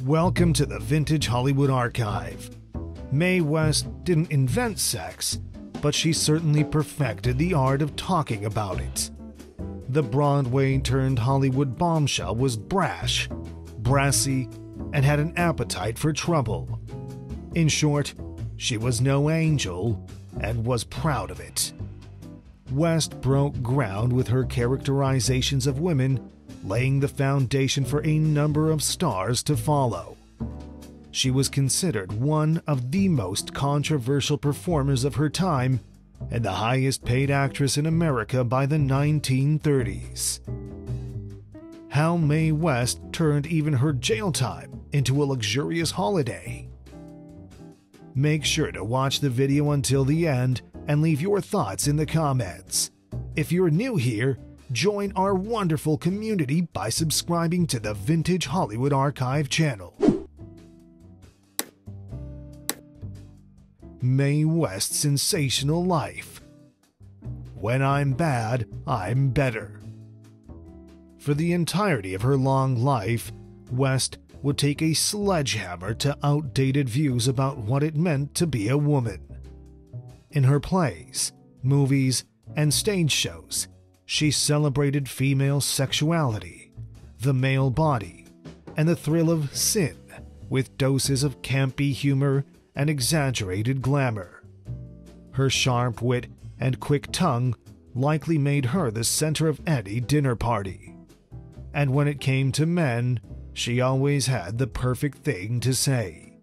Welcome to the Vintage Hollywood Archive. Mae West didn't invent sex, but she certainly perfected the art of talking about it. The Broadway-turned-Hollywood bombshell was brash, brassy, and had an appetite for trouble. In short, she was no angel and was proud of it. West broke ground with her characterizations of women, laying the foundation for a number of stars to follow. She was considered one of the most controversial performers of her time and the highest-paid actress in America by the 1930s. How Mae West turned even her jail time into a luxurious holiday. Make sure to watch the video until the end and leave your thoughts in the comments. If you're new here, join our wonderful community by subscribing to the Vintage Hollywood Archive channel. Mae West's sensational life. When I'm bad, I'm better. For the entirety of her long life, West would take a sledgehammer to outdated views about what it meant to be a woman. In her plays, movies, and stage shows, she celebrated female sexuality, the male body, and the thrill of sin, with doses of campy humor and exaggerated glamour. Her sharp wit and quick tongue likely made her the center of any dinner party. And when it came to men, she always had the perfect thing to say.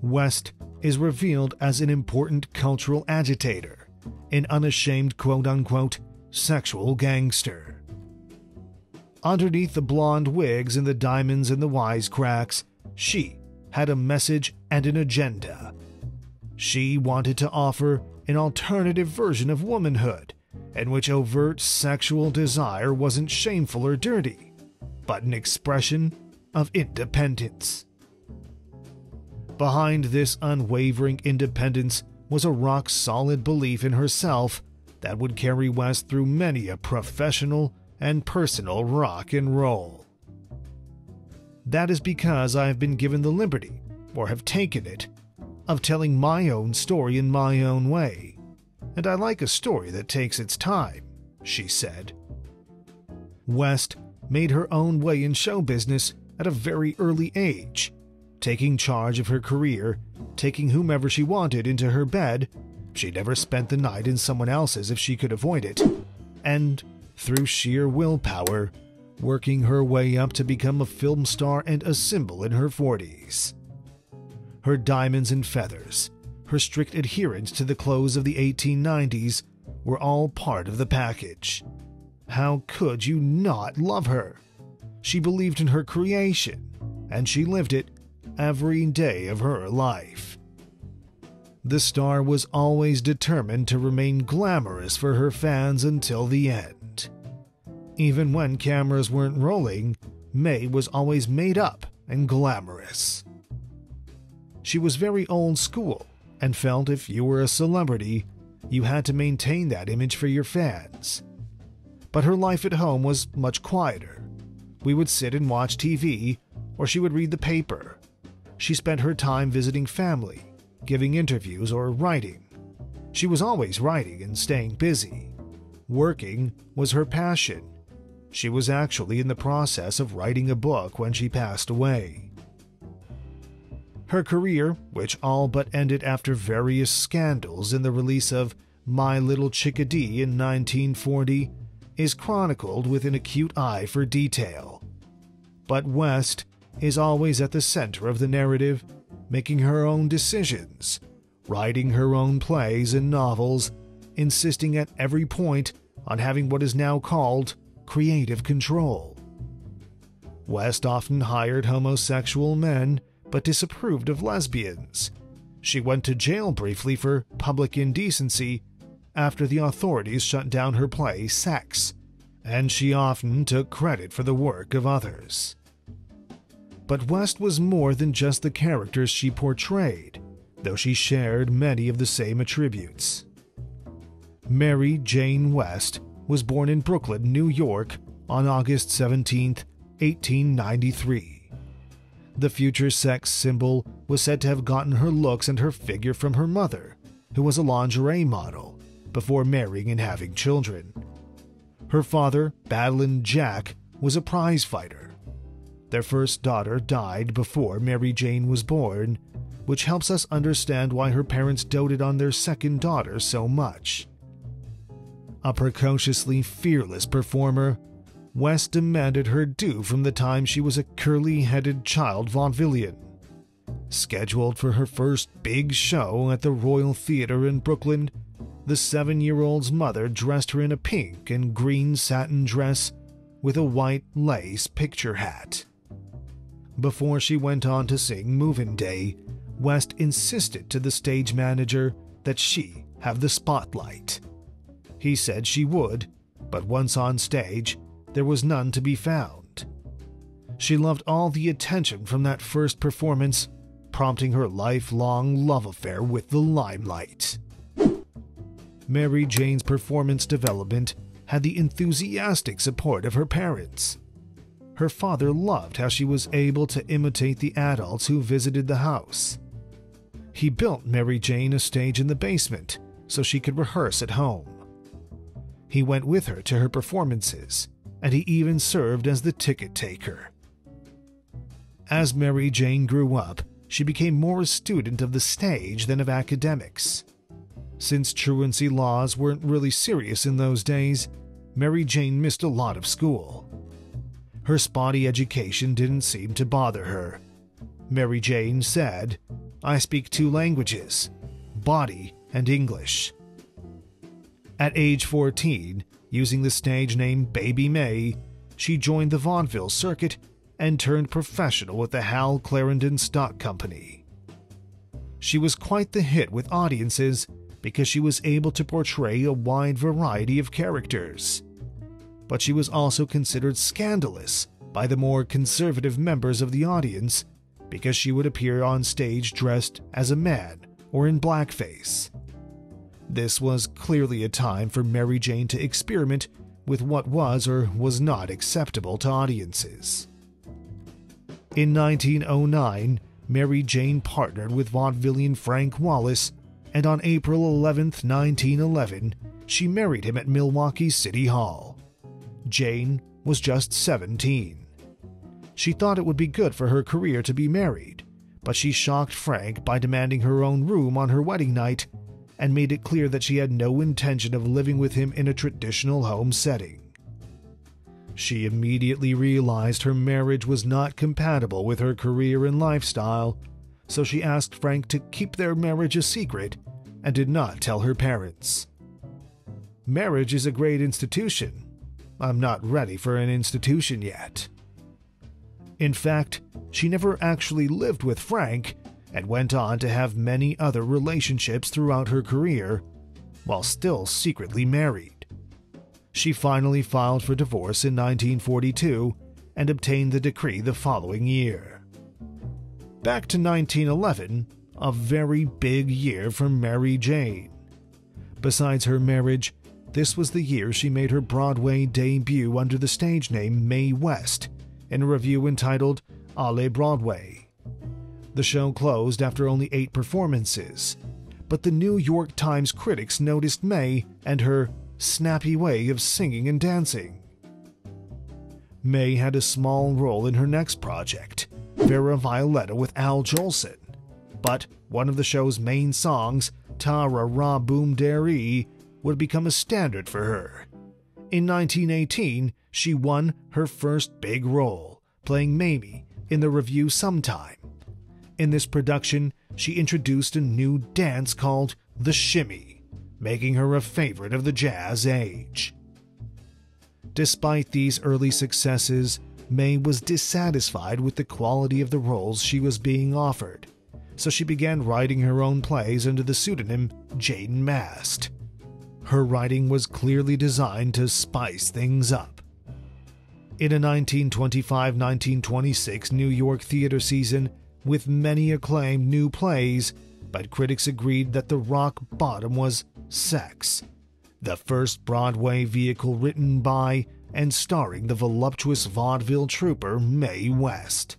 West is revealed as an important cultural agitator, an unashamed quote-unquote sexual gangster. Underneath the blonde wigs and the diamonds and the wisecracks, she had a message and an agenda. She wanted to offer an alternative version of womanhood, in which overt sexual desire wasn't shameful or dirty, but an expression of independence. Behind this unwavering independence was a rock-solid belief in herself that would carry West through many a professional and personal rock and roll. That is because I have been given the liberty, or have taken it, of telling my own story in my own way, and I like a story that takes its time, she said. West made her own way in show business at a very early age, taking charge of her career, taking whomever she wanted into her bed. She never spent the night in someone else's if she could avoid it, and, through sheer willpower, working her way up to become a film star and a symbol in her 40s. Her diamonds and feathers, her strict adherence to the clothes of the 1890s were all part of the package. How could you not love her? She believed in her creation, and she lived it every day of her life. The star was always determined to remain glamorous for her fans until the end. Even when cameras weren't rolling, Mae was always made up and glamorous. She was very old school and felt if you were a celebrity, you had to maintain that image for your fans. But her life at home was much quieter. We would sit and watch TV, or she would read the paper. She spent her time visiting family, giving interviews, or writing. She was always writing and staying busy. Working was her passion. She was actually in the process of writing a book when she passed away. Her career, which all but ended after various scandals in the release of My Little Chickadee in 1940, is chronicled with an acute eye for detail. But West is always at the center of the narrative, making her own decisions, writing her own plays and novels, insisting at every point on having what is now called creative control. West often hired homosexual men, but disapproved of lesbians. She went to jail briefly for public indecency after the authorities shut down her play Sex, and she often took credit for the work of others. But West was more than just the characters she portrayed. though she shared many of the same attributes. Mary Jane West was born in Brooklyn, New York on August 17, 1893. The future sex symbol was said to have gotten her looks and her figure from her mother, who was a lingerie model, before marrying and having children. Her father, Badland Jack, was a prize fighter. Their first daughter died before Mary Jane was born, which helps us understand why her parents doted on their second daughter so much. A precociously fearless performer, West demanded her due from the time she was a curly-headed child vaudevillian. Scheduled for her first big show at the Royal Theatre in Brooklyn, the 7-year-old's mother dressed her in a pink and green satin dress with a white lace picture hat. Before she went on to sing Movin' Day, West insisted to the stage manager that she have the spotlight. He said she would, but once on stage, there was none to be found. She loved all the attention from that first performance, prompting her lifelong love affair with the limelight. Mary Jane's performance development had the enthusiastic support of her parents. Her father loved how she was able to imitate the adults who visited the house. He built Mary Jane a stage in the basement so she could rehearse at home. He went with her to her performances, and he even served as the ticket taker. As Mary Jane grew up, she became more a student of the stage than of academics. Since truancy laws weren't really serious in those days, Mary Jane missed a lot of school. Her spotty education didn't seem to bother her. Mary Jane said, "I speak 2 languages, body and English." At age 14, using the stage name Baby May, she joined the vaudeville circuit and turned professional with the Hal Clarendon Stock Company. She was quite the hit with audiences because she was able to portray a wide variety of characters. But she was also considered scandalous by the more conservative members of the audience because she would appear on stage dressed as a man or in blackface. This was clearly a time for Mary Jane to experiment with what was or was not acceptable to audiences. In 1909, Mary Jane partnered with vaudevillian Frank Wallace, and on April 11, 1911, she married him at Milwaukee City Hall. Jane was just 17. She thought it would be good for her career to be married, but she shocked Frank by demanding her own room on her wedding night and made it clear that she had no intention of living with him in a traditional home setting. She immediately realized her marriage was not compatible with her career and lifestyle, so she asked Frank to keep their marriage a secret and did not tell her parents. "Marriage is a great institution. I'm not ready for an institution yet." In fact, she never actually lived with Frank and went on to have many other relationships throughout her career, while still secretly married. She finally filed for divorce in 1942 and obtained the decree the following year. Back to 1911, a very big year for Mary Jane. Besides her marriage, this was the year she made her Broadway debut under the stage name Mae West in a revue entitled Allez Broadway. The show closed after only 8 performances, but the New York Times critics noticed Mae and her snappy way of singing and dancing. Mae had a small role in her next project, Vera Violetta with Al Jolson, but one of the show's main songs, Tara Ra Boom Derry, would become a standard for her. In 1918, she won her first big role, playing Mamie in the revue Sometime. In this production, she introduced a new dance called the shimmy, making her a favorite of the jazz age. Despite these early successes, Mae was dissatisfied with the quality of the roles she was being offered, so she began writing her own plays under the pseudonym Jane Mast. Her writing was clearly designed to spice things up. In a 1925-1926 New York theater season with many acclaimed new plays, but critics agreed that the rock bottom was Sex, the first Broadway vehicle written by and starring the voluptuous vaudeville trouper Mae West.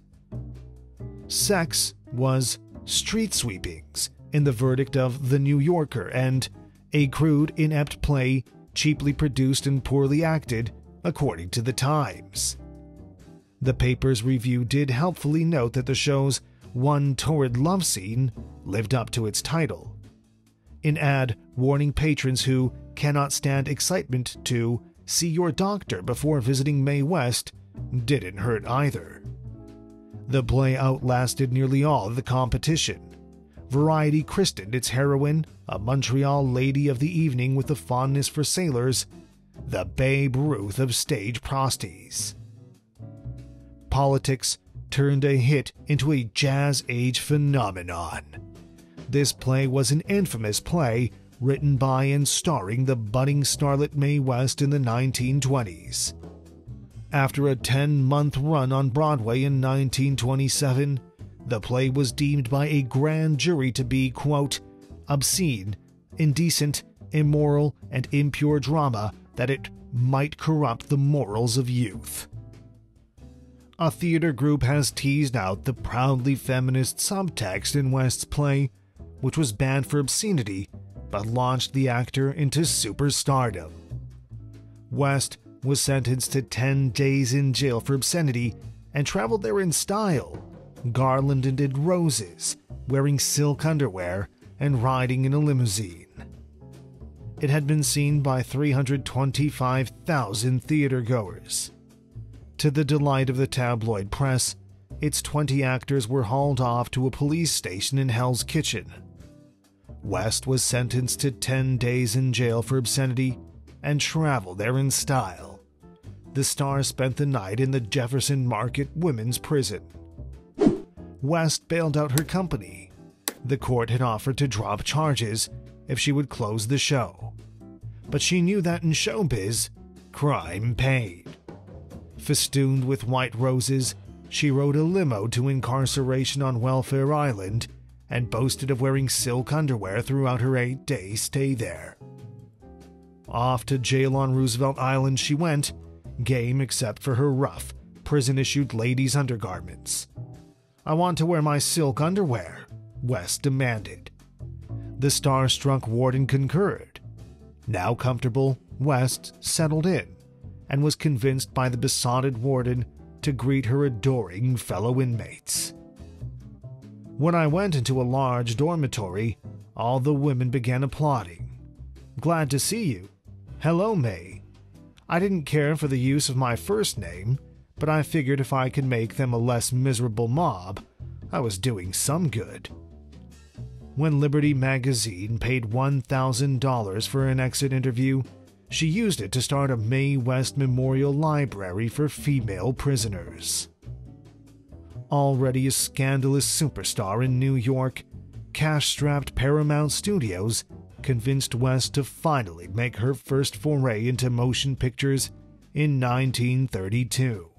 Sex was street sweepings, in the verdict of The New Yorker, and a crude, inept play cheaply produced and poorly acted, according to the Times. The paper's review did helpfully note that the show's one torrid love scene lived up to its title. An ad warning patrons who cannot stand excitement to see your doctor before visiting Mae West didn't hurt either. The play outlasted nearly all of the competition. Variety christened its heroine, a Montreal lady of the evening with a fondness for sailors, the Babe Ruth of stage prosties. Politics turned a hit into a jazz age phenomenon. This play was an infamous play written by and starring the budding starlet Mae West in the 1920s. After a 10-month run on Broadway in 1927, the play was deemed by a grand jury to be, quote, obscene, indecent, immoral, and impure drama that it might corrupt the morals of youth. A theater group has teased out the proudly feminist subtext in West's play, which was banned for obscenity, but launched the actor into superstardom. West was sentenced to 10 days in jail for obscenity and traveled there in style, garlanded in roses, wearing silk underwear, and riding in a limousine. It had been seen by 325,000 theatergoers. To the delight of the tabloid press, its 20 actors were hauled off to a police station in Hell's Kitchen. West was sentenced to 10 days in jail for obscenity and traveled there in style. The star spent the night in the Jefferson Market Women's Prison. West bailed out her company. The court had offered to drop charges if she would close the show. But she knew that in showbiz, crime paid. Festooned with white roses, she rode a limo to incarceration on Welfare Island and boasted of wearing silk underwear throughout her 8-day stay there. Off to jail on Roosevelt Island she went, game except for her rough, prison-issued ladies' undergarments. "I want to wear my silk underwear," West demanded. The star-struck warden concurred. Now comfortable, West settled in and was convinced by the besotted warden to greet her adoring fellow inmates. When I went into a large dormitory, all the women began applauding. "Glad to see you. Hello, Mae." I didn't care for the use of my first name, but I figured if I could make them a less miserable mob, I was doing some good. When Liberty Magazine paid $1,000 for an exit interview, she used it to start a Mae West Memorial Library for female prisoners. Already a scandalous superstar in New York, cash-strapped Paramount Studios convinced West to finally make her first foray into motion pictures in 1932.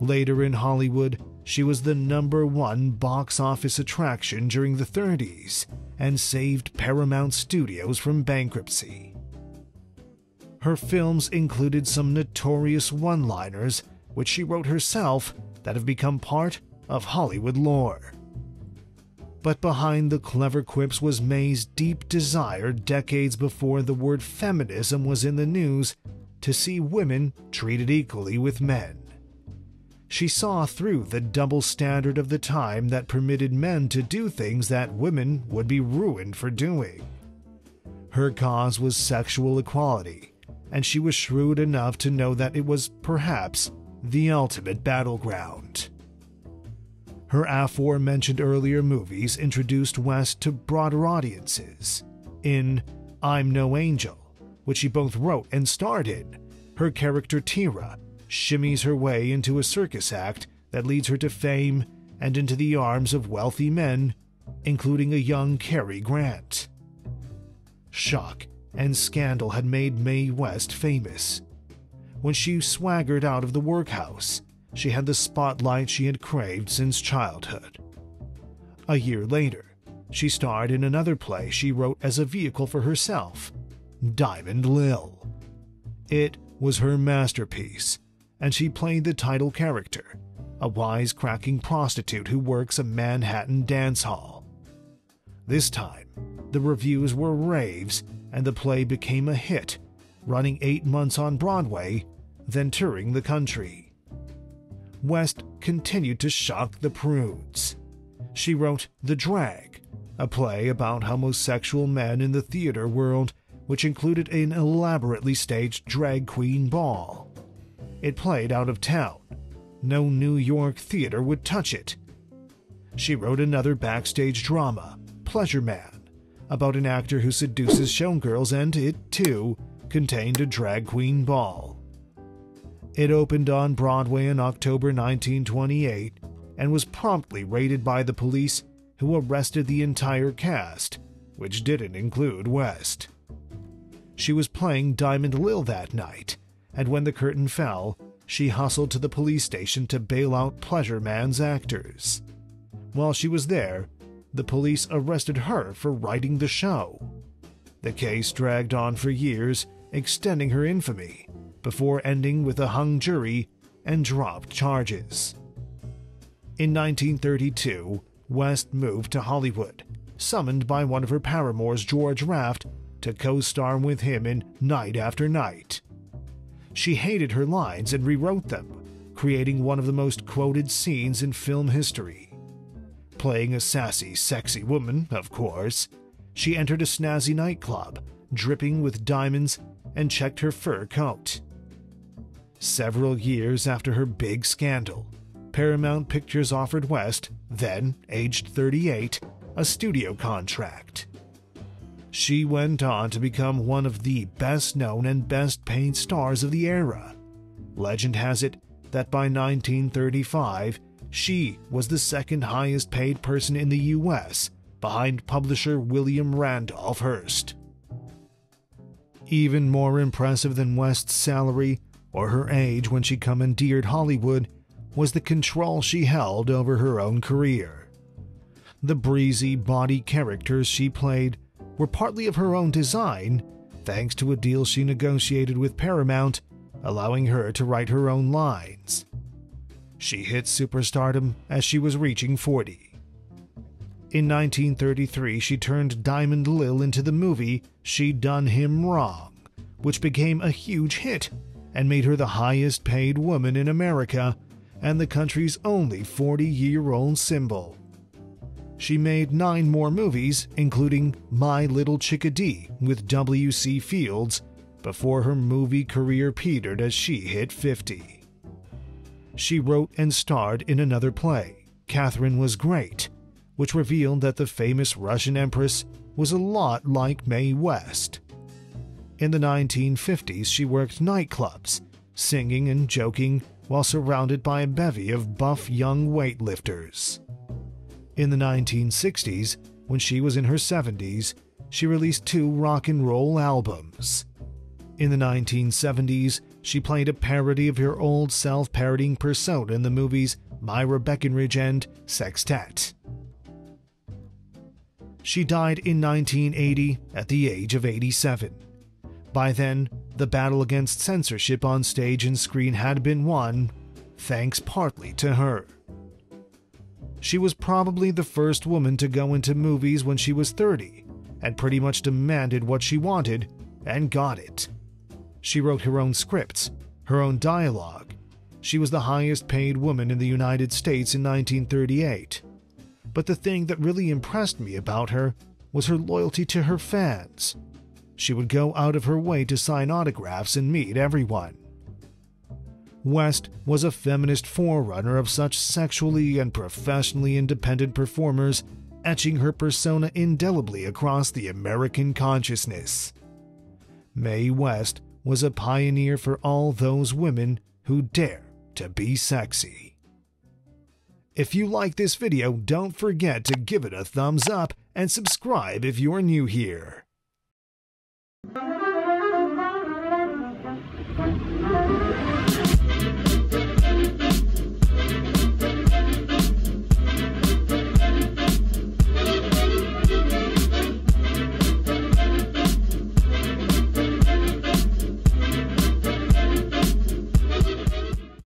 Later in Hollywood, she was the #1 box office attraction during the 30s and saved Paramount Studios from bankruptcy. Her films included some notorious one-liners, which she wrote herself, that have become part of Hollywood lore. But behind the clever quips was Mae's deep desire decades before the word feminism was in the news to see women treated equally with men. She saw through the double standard of the time that permitted men to do things that women would be ruined for doing. Her cause was sexual equality, and she was shrewd enough to know that it was perhaps the ultimate battleground. Her aforementioned earlier movies introduced West to broader audiences. In I'm No Angel, which she both wrote and starred in, her character Tira shimmies her way into a circus act that leads her to fame and into the arms of wealthy men, including a young Cary Grant. Shock and scandal had made Mae West famous. When she swaggered out of the workhouse, she had the spotlight she had craved since childhood. A year later, she starred in another play she wrote as a vehicle for herself, Diamond Lil. It was her masterpiece, and she played the title character, a wisecracking prostitute who works a Manhattan dance hall. This time, the reviews were raves, and the play became a hit, running 8 months on Broadway, then touring the country. West continued to shock the prudes. She wrote The Drag, a play about homosexual men in the theater world, which included an elaborately staged drag queen ball. It played out of town. No New York theater would touch it. She wrote another backstage drama, Pleasure Man, about an actor who seduces showgirls, and it, too, contained a drag queen ball. It opened on Broadway in October 1928 and was promptly raided by the police, who arrested the entire cast, which didn't include West. She was playing Diamond Lil that night, and when the curtain fell, she hustled to the police station to bail out Pleasure Man's actors. While she was there, the police arrested her for writing the show. The case dragged on for years, extending her infamy, before ending with a hung jury and dropped charges. In 1932, West moved to Hollywood, summoned by one of her paramours, George Raft, to co-star with him in Night After Night. She hated her lines and rewrote them, creating one of the most quoted scenes in film history. Playing a sassy, sexy woman, of course, she entered a snazzy nightclub, dripping with diamonds, and checked her fur coat. Several years after her big scandal, Paramount Pictures offered West, then aged 38, a studio contract. She went on to become one of the best-known and best-paid stars of the era. Legend has it that by 1935, she was the second highest-paid person in the U.S., behind publisher William Randolph Hearst. Even more impressive than West's salary or her age when she commandeered Hollywood was the control she held over her own career. The breezy body characters she played were partly of her own design, thanks to a deal she negotiated with Paramount, allowing her to write her own lines. She hit superstardom as she was reaching 40. In 1933, she turned Diamond Lil into the movie She'd Done Him Wrong, which became a huge hit and made her the highest-paid woman in America and the country's only 40-year-old symbol. She made 9 more movies, including My Little Chickadee with W.C. Fields, before her movie career petered as she hit 50. She wrote and starred in another play, Catherine Was Great, which revealed that the famous Russian empress was a lot like Mae West. In the 1950s, she worked nightclubs, singing and joking while surrounded by a bevy of buff young weightlifters. In the 1960s, when she was in her 70s, she released 2 rock and roll albums. In the 1970s, she played a parody of her old self-parodying persona in the movies Myra Breckinridge and Sextet. She died in 1980 at the age of 87. By then, the battle against censorship on stage and screen had been won, thanks partly to her. She was probably the first woman to go into movies when she was 30, and pretty much demanded what she wanted, and got it. She wrote her own scripts, her own dialogue. She was the highest-paid woman in the United States in 1938. But the thing that really impressed me about her was her loyalty to her fans. She would go out of her way to sign autographs and meet everyone. West was a feminist forerunner of such sexually and professionally independent performers, etching her persona indelibly across the American consciousness. Mae West was a pioneer for all those women who dare to be sexy. If you like this video, don't forget to give it a thumbs up and subscribe if you're new here.